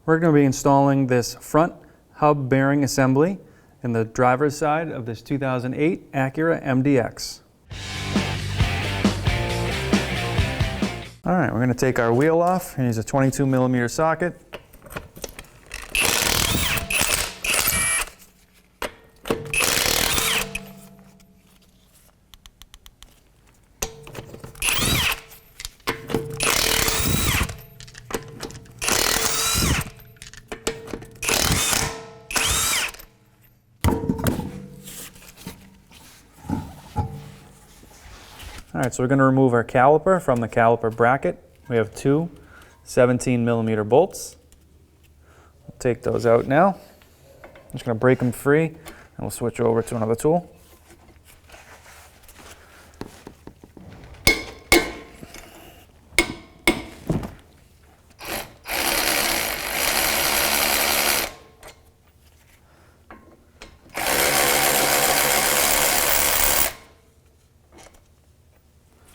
We're going to be installing this front hub bearing assembly in the driver's side of this 2008 Acura MDX. All right, we're going to take our wheel off and use a 22mm socket. All right, so we're going to remove our caliper from the caliper bracket. We have two 17mm bolts. We'll take those out now. I'm just going to break them free, and we'll switch over to another tool.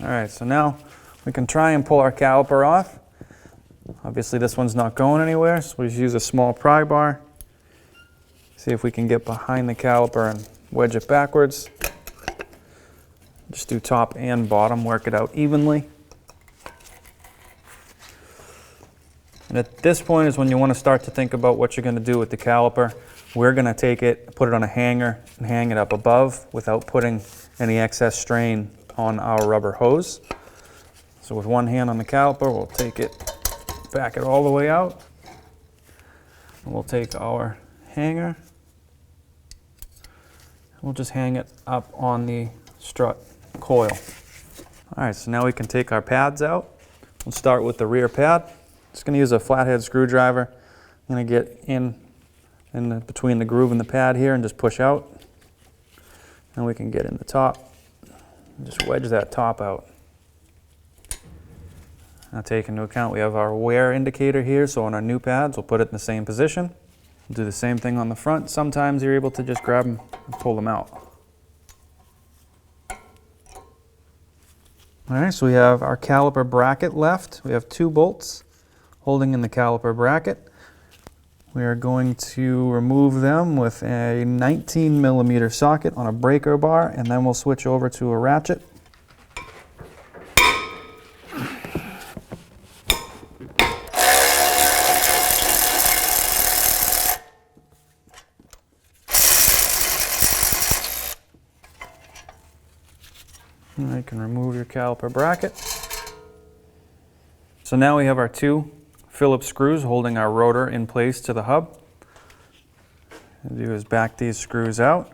All right, so now we can try and pull our caliper off. Obviously this one's not going anywhere, so we just use a small pry bar. See if we can get behind the caliper and wedge it backwards. Just do top and bottom, work it out evenly. And at this point is when you want to start to think about what you're going to do with the caliper. We're going to take it, put it on a hanger, and hang it up above without putting any excess strain on our rubber hose. So with one hand on the caliper, we'll take it, back it all the way out. And we'll take our hanger, and we'll just hang it up on the strut coil. All right, so now we can take our pads out. We'll start with the rear pad. Just gonna use a flathead screwdriver. I'm gonna get in between the groove and the pad here and just push out. And we can get in the top. Just wedge that top out. Now take into account we have our wear indicator here, so on our new pads we'll put it in the same position. We'll do the same thing on the front. Sometimes you're able to just grab them and pull them out. Alright, so we have our caliper bracket left. We have two bolts holding in the caliper bracket. We are going to remove them with a 19mm socket on a breaker bar, and then we'll switch over to a ratchet. And you can remove your caliper bracket. So now we have our two Phillips screws holding our rotor in place to the hub. What we'll do is back these screws out.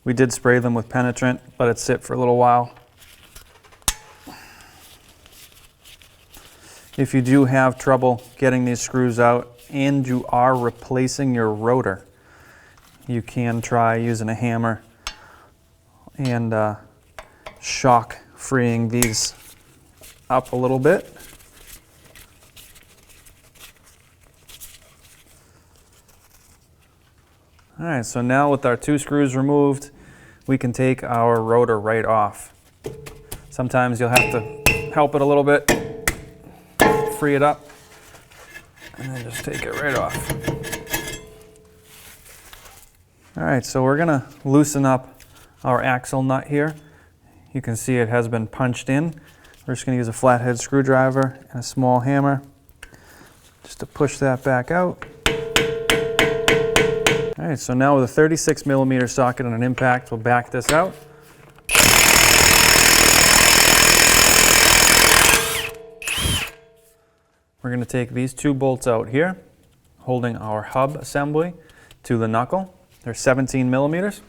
We did spray them with penetrant, let it sit for a little while. If you do have trouble getting these screws out and you are replacing your rotor, you can try using a hammer and shock freeing these up a little bit. All right, so now with our two screws removed, we can take our rotor right off. Sometimes you'll have to help it a little bit, free it up, and then just take it right off. All right, so we're gonna loosen up our axle nut here. You can see it has been punched in. We're just gonna use a flathead screwdriver and a small hammer just to push that back out. All right, so now with a 36mm socket and an impact, we'll back this out. We're going to take these two bolts out here, holding our hub assembly to the knuckle. They're 17mm.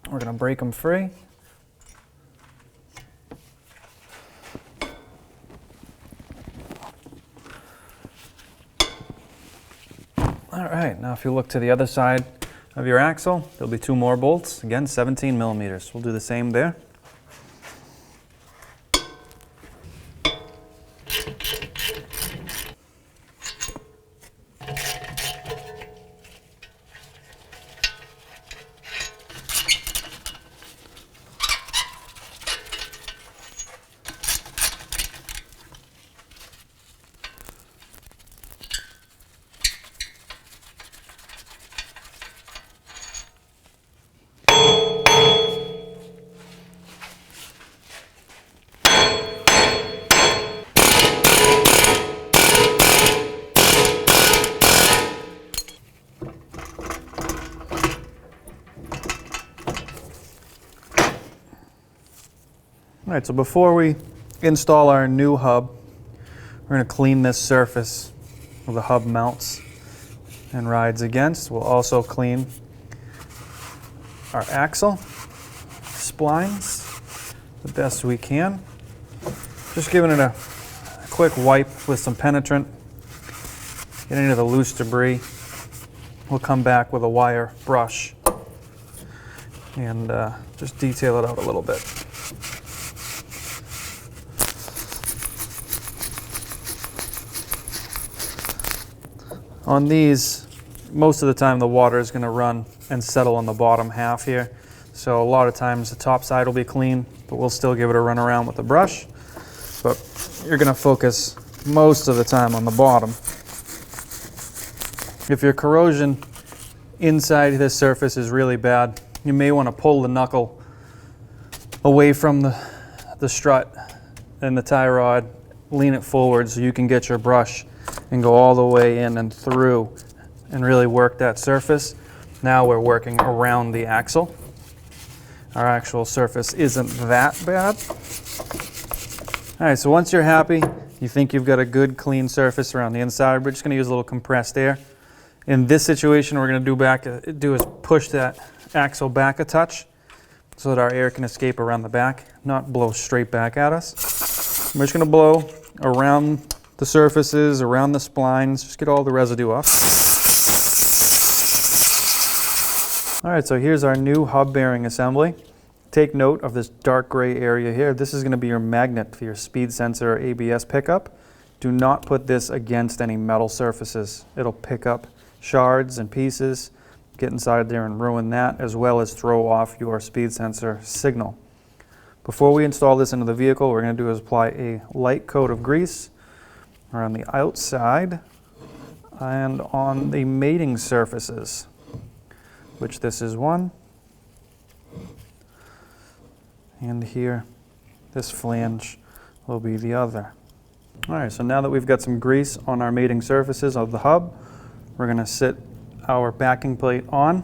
We're going to break them free. All right, now if you look to the other side of your axle, there'll be two more bolts, again 17mm. We'll do the same there. All right, so before we install our new hub, we're going to clean this surface where the hub mounts and rides against. We'll also clean our axle splines the best we can. Just giving it a quick wipe with some penetrant, get any of the loose debris. We'll come back with a wire brush and just detail it out a little bit. On these, most of the time the water is going to run and settle on the bottom half here. So a lot of times the top side will be clean, but we'll still give it a run around with the brush. But you're going to focus most of the time on the bottom. If your corrosion inside this surface is really bad, you may want to pull the knuckle away from the strut and the tie rod, lean it forward so you can get your brush and go all the way in and through and really work that surface. Now we're working around the axle. Our actual surface isn't that bad. All right, so once you're happy, you think you've got a good clean surface around the inside, we're just going to use a little compressed air. In this situation, what we're going to do is push that axle back a touch so that our air can escape around the back, not blow straight back at us. We're just going to blow around the surfaces, around the splines, just get all the residue off. All right, so here's our new hub bearing assembly. Take note of this dark gray area here. This is going to be your magnet for your speed sensor or ABS pickup. Do not put this against any metal surfaces. It'll pick up shards and pieces, get inside there and ruin that, as well as throw off your speed sensor signal. Before we install this into the vehicle, what we're going to do is apply a light coat of grease around the outside and on the mating surfaces, which this is one, and here this flange will be the other. All right, so now that we've got some grease on our mating surfaces of the hub, we're going to sit our backing plate on.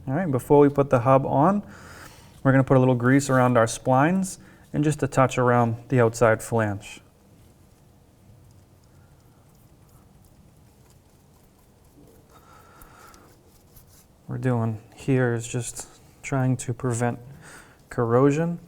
All right, before we put the hub on, we're going to put a little grease around our splines and just a touch around the outside flange. What we're doing here is just trying to prevent corrosion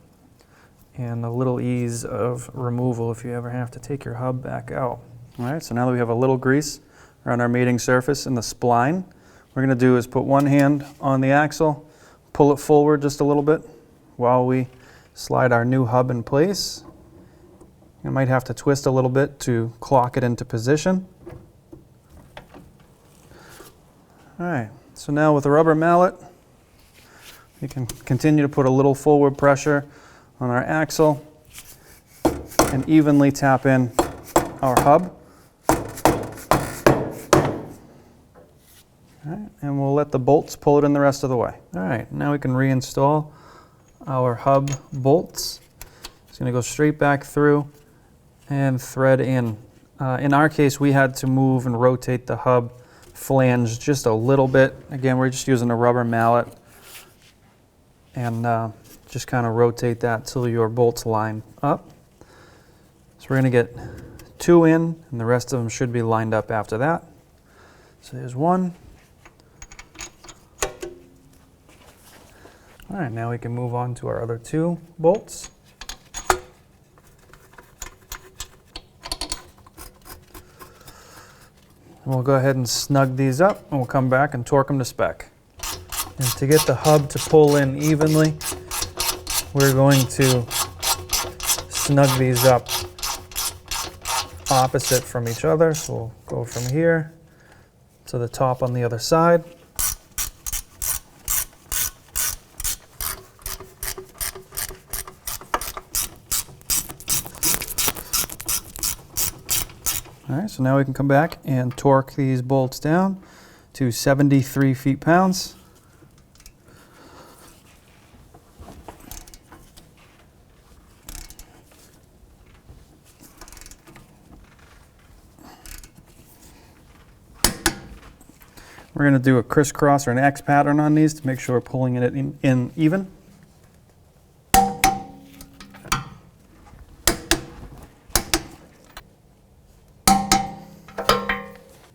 and a little ease of removal if you ever have to take your hub back out. All right, so now that we have a little grease around our mating surface and the spline, what we're going to do is put one hand on the axle, pull it forward just a little bit while we slide our new hub in place. You might have to twist a little bit to clock it into position. All right, so now with a rubber mallet, we can continue to put a little forward pressure on our axle and evenly tap in our hub. All right, and we'll let the bolts pull it in the rest of the way. All right, now we can reinstall our hub bolts. It's going to go straight back through and thread in. In our case, we had to move and rotate the hub flange just a little bit. Again, we're just using a rubber mallet and just kind of rotate that till your bolts line up. So we're going to get 2 in, and the rest of them should be lined up after that. So there's 1. All right, now we can move on to our other 2 bolts. And we'll go ahead and snug these up, and we'll come back and torque them to spec. And to get the hub to pull in evenly, we're going to snug these up opposite from each other. So we'll go from here to the top on the other side. All right, so now we can come back and torque these bolts down to 73 feet-pounds. We're going to do a crisscross or an X pattern on these to make sure we're pulling it in even.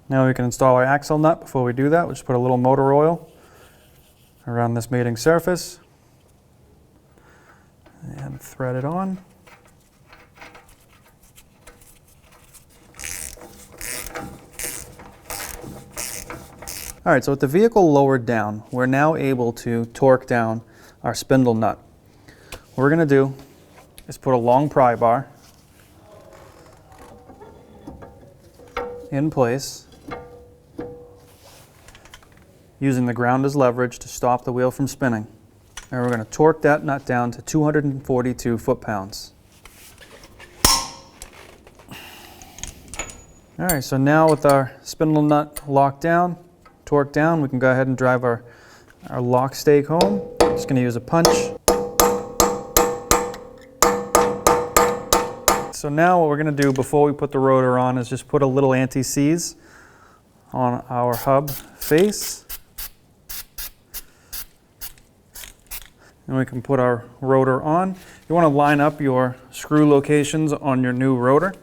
Now we can install our axle nut. Before we do that, we'll just put a little motor oil around this mating surface and thread it on. All right, so with the vehicle lowered down, we're now able to torque down our spindle nut. What we're going to do is put a long pry bar in place, using the ground as leverage to stop the wheel from spinning. And we're going to torque that nut down to 242 foot-pounds. All right, so now with our spindle nut locked down, torqued down, we can go ahead and drive our lock stake home. Just going to use a punch. So now what we're going to do before we put the rotor on is just put a little anti-seize on our hub face. And we can put our rotor on. You want to line up your screw locations on your new rotor.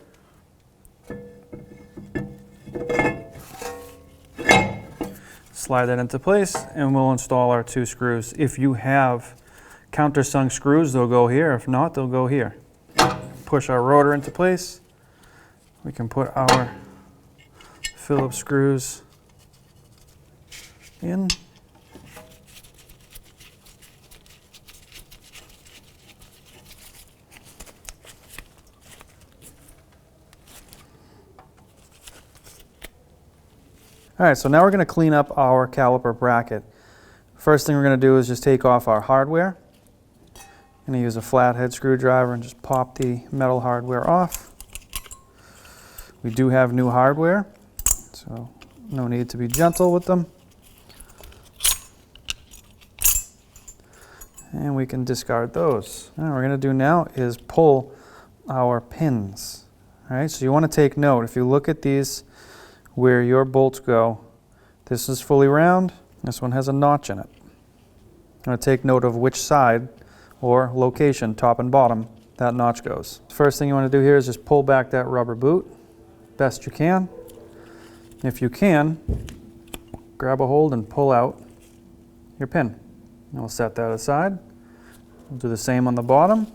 Slide that into place and we'll install our 2 screws. If you have countersunk screws, they'll go here. If not, they'll go here. Push our rotor into place. We can put our Phillips screws in. All right, so now we're going to clean up our caliper bracket. First thing we're going to do is just take off our hardware. I'm going to use a flathead screwdriver and just pop the metal hardware off. We do have new hardware, so no need to be gentle with them. And we can discard those. Now what we're going to do now is pull our pins. All right, so you want to take note. If you look at these where your bolts go, this is fully round, this one has a notch in it. I'm going to take note of which side or location, top and bottom, that notch goes. First thing you want to do here is just pull back that rubber boot best you can. If you can, grab a hold and pull out your pin. And we'll set that aside. We'll do the same on the bottom.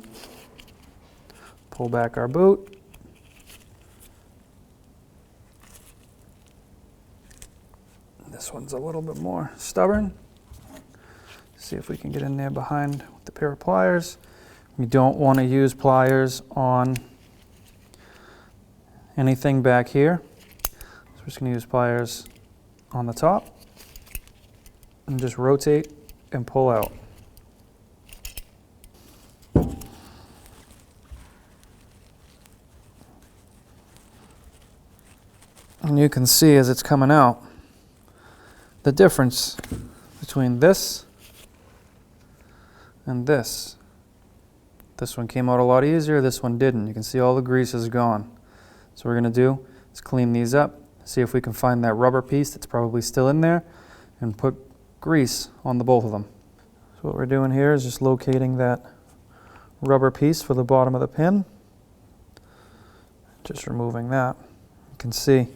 Pull back our boot. This one's a little bit more stubborn. See if we can get in there behind with the pair of pliers. We don't want to use pliers on anything back here. So we're just going to use pliers on the top and just rotate and pull out. And you can see as it's coming out the difference between this and this. This one came out a lot easier, this one didn't. You can see all the grease is gone. So what we're going to do is clean these up, see if we can find that rubber piece that's probably still in there, and put grease on the both of them. So what we're doing here is just locating that rubber piece for the bottom of the pin. Just removing that. You can see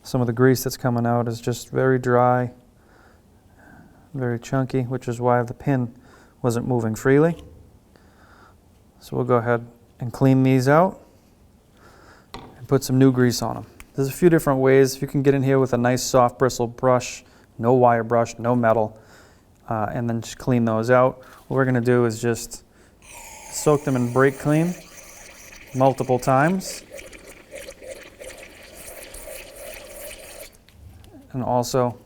some of the grease that's coming out is just very dry, very chunky, which is why the pin wasn't moving freely. So we'll go ahead and clean these out and put some new grease on them. There's a few different ways. You can get in here with a nice soft bristle brush, no wire brush, no metal, and then just clean those out. What we're going to do is just soak them in brake clean multiple times. And also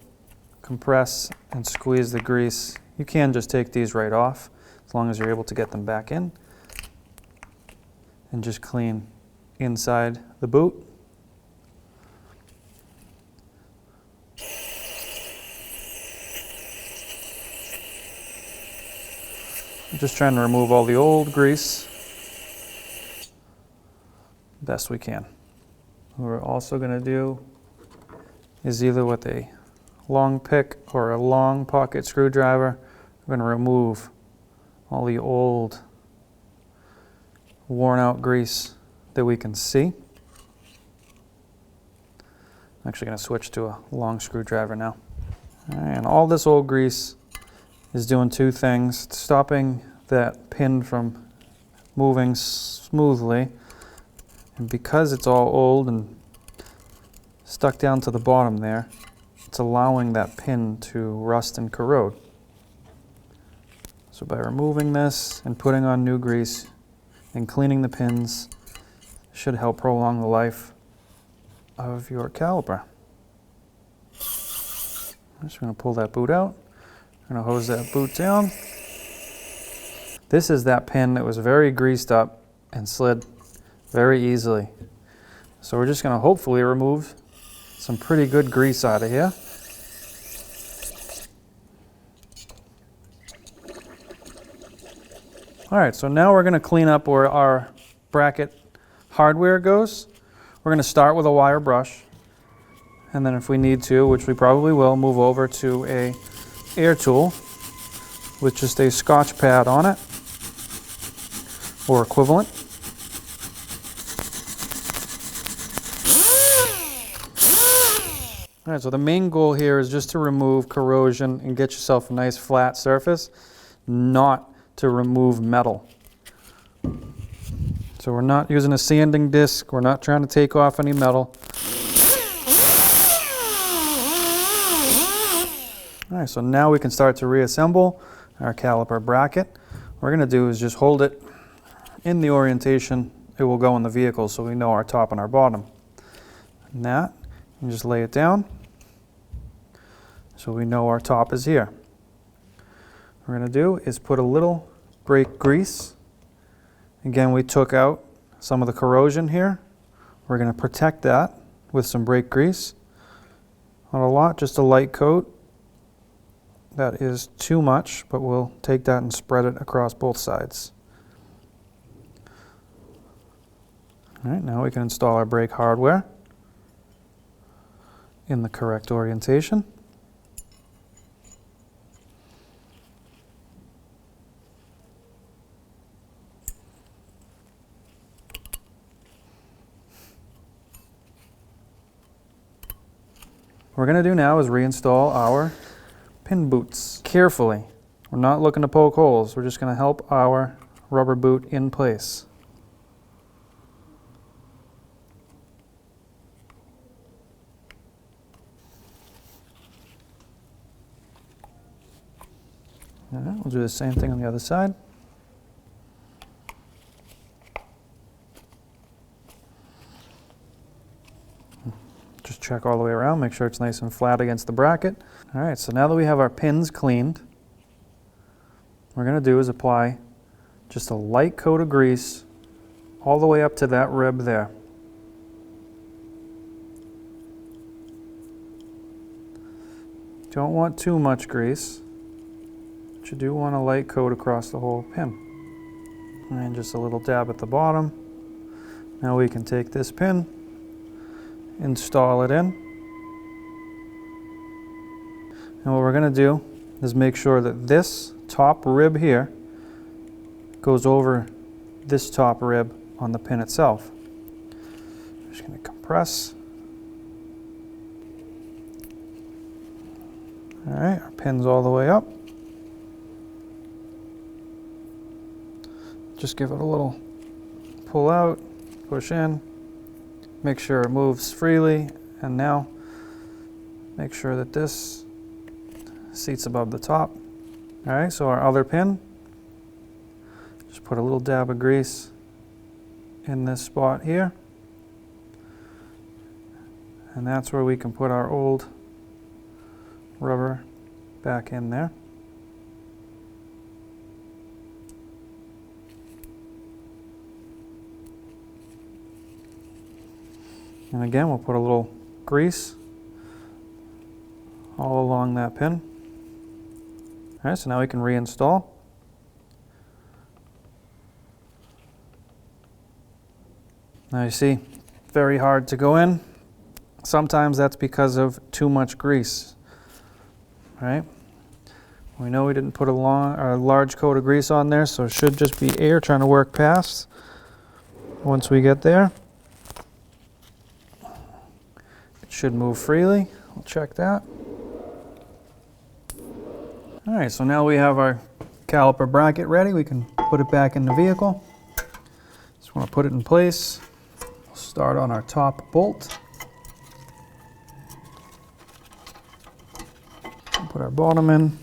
compress and squeeze the grease. You can just take these right off as long as you're able to get them back in. And just clean inside the boot. I'm just trying to remove all the old grease best we can. What we're also going to do is either with a long pick or a long pocket screwdriver, we're going to remove all the old, worn out grease that we can see. I'm actually going to switch to a long screwdriver now. All right, and all this old grease is doing two things. It's stopping that pin from moving smoothly, and because it's all old and stuck down to the bottom there, it's allowing that pin to rust and corrode. So by removing this and putting on new grease and cleaning the pins, should help prolong the life of your caliper. I'm just going to pull that boot out. I'm going to hose that boot down. This is that pin that was very greased up and slid very easily. So we're just going to hopefully remove some pretty good grease out of here. All right, so now we're going to clean up where our bracket hardware goes. We're going to start with a wire brush, and then if we need to, which we probably will, move over to a air tool with just a Scotch pad on it or equivalent. All right, so the main goal here is just to remove corrosion and get yourself a nice flat surface, not to remove metal. So we're not using a sanding disc, we're not trying to take off any metal. All right, so now we can start to reassemble our caliper bracket. What we're going to do is just hold it in the orientation it will go in the vehicle so we know our top and our bottom. And that, and just lay it down so we know our top is here. What we're going to do is put a little brake grease. Again, we took out some of the corrosion here. We're going to protect that with some brake grease. Not a lot, just a light coat. That is too much, but we'll take that and spread it across both sides. All right, now we can install our brake hardware in the correct orientation. What we're going to do now is reinstall our pin boots carefully. We're not looking to poke holes. We're just going to help our rubber boot in place. All right, we'll do the same thing on the other side. Just check all the way around, make sure it's nice and flat against the bracket. All right, so now that we have our pins cleaned, what we're going to do is apply just a light coat of grease all the way up to that rib there. Don't want too much grease, but you do want a light coat across the whole pin. And just a little dab at the bottom. Now we can take this pin, install it in. And what we're going to do is make sure that this top rib here goes over this top rib on the pin itself. I'm just going to compress. All right, our pin's all the way up. Just give it a little pull out, push in, make sure it moves freely, and now make sure that this seats above the top. All right, so our other pin, just put a little dab of grease in this spot here. And that's where we can put our old rubber back in there. And again, we'll put a little grease all along that pin. All right, so now we can reinstall. Now you see, very hard to go in. Sometimes that's because of too much grease. right? We know we didn't put a large coat of grease on there, so it should just be air trying to work past. Once we get there, it should move freely. We'll check that. All right, so now we have our caliper bracket ready. We can put it back in the vehicle. Just want to put it in place. We'll start on our top bolt. Put our bottom in.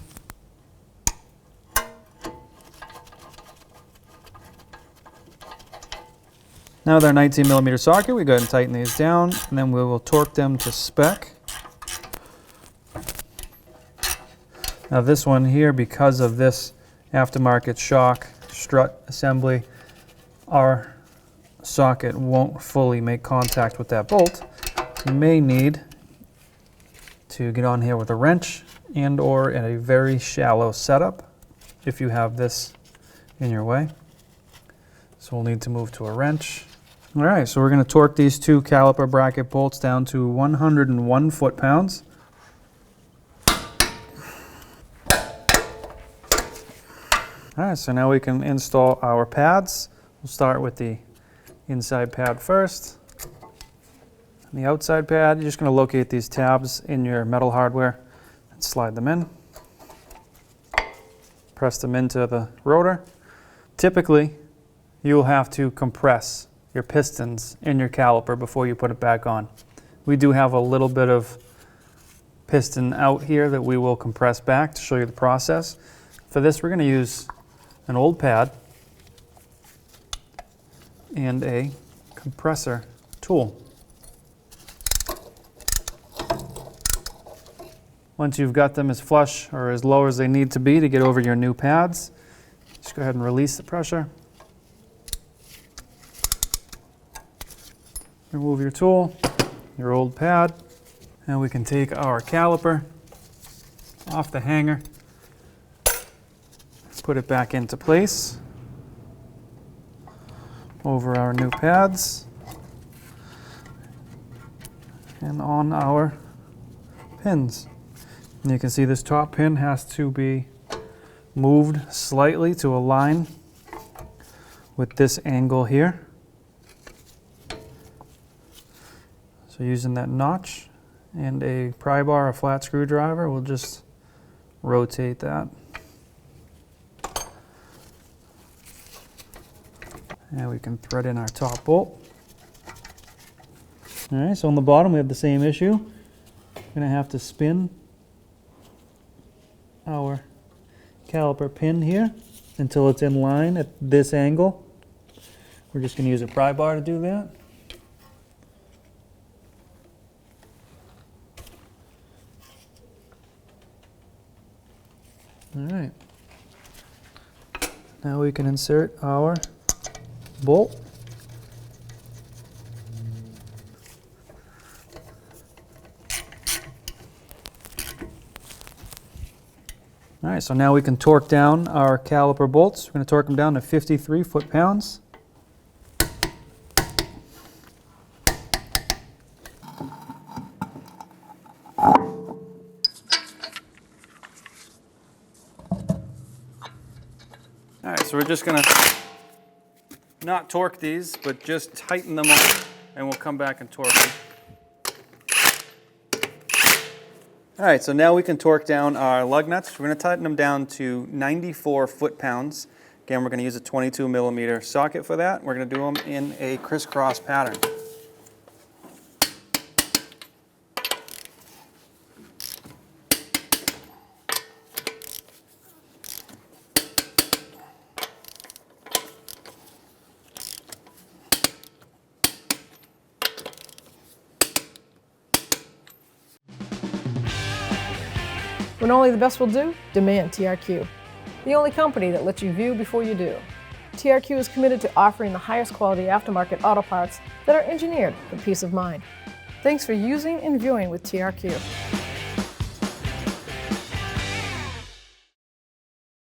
Now with our 19mm socket, we go ahead and tighten these down, and then we will torque them to spec. Now this one here, because of this aftermarket shock strut assembly, our socket won't fully make contact with that bolt. You may need to get on here with a wrench and or in a very shallow setup if you have this in your way. So we'll need to move to a wrench. All right, so we're going to torque these two caliper bracket bolts down to 101 foot-pounds. All right, so now we can install our pads. We'll start with the inside pad first. On the outside pad, you're just going to locate these tabs in your metal hardware and slide them in. Press them into the rotor. Typically, you'll have to compress your pistons in your caliper before you put it back on. We do have a little bit of piston out here that we will compress back to show you the process. For this, we're going to use an old pad and a compressor tool. Once you've got them as flush or as low as they need to be to get over your new pads, just go ahead and release the pressure. Remove your tool, your old pad, and we can take our caliper off the hanger, put it back into place over our new pads and on our pins. And you can see this top pin has to be moved slightly to align with this angle here. So using that notch and a pry bar, a flat screwdriver, we'll just rotate that. And we can thread in our top bolt. All right, so on the bottom we have the same issue. We're going to have to spin our caliper pin here until it's in line at this angle. We're just going to use a pry bar to do that. All right. Now we can insert our bolt. All right, so now we can torque down our caliper bolts. We're going to torque them down to 53 foot-pounds. All right, so we're just going to not torque these, but just tighten them up, and we'll come back and torque them. All right, so now we can torque down our lug nuts. We're going to tighten them down to 94 foot-pounds. Again, we're going to use a 22mm socket for that. We're going to do them in a crisscross pattern. When only the best will do, demand TRQ. The only company that lets you view before you do. TRQ is committed to offering the highest quality aftermarket auto parts that are engineered for peace of mind. Thanks for using and viewing with TRQ.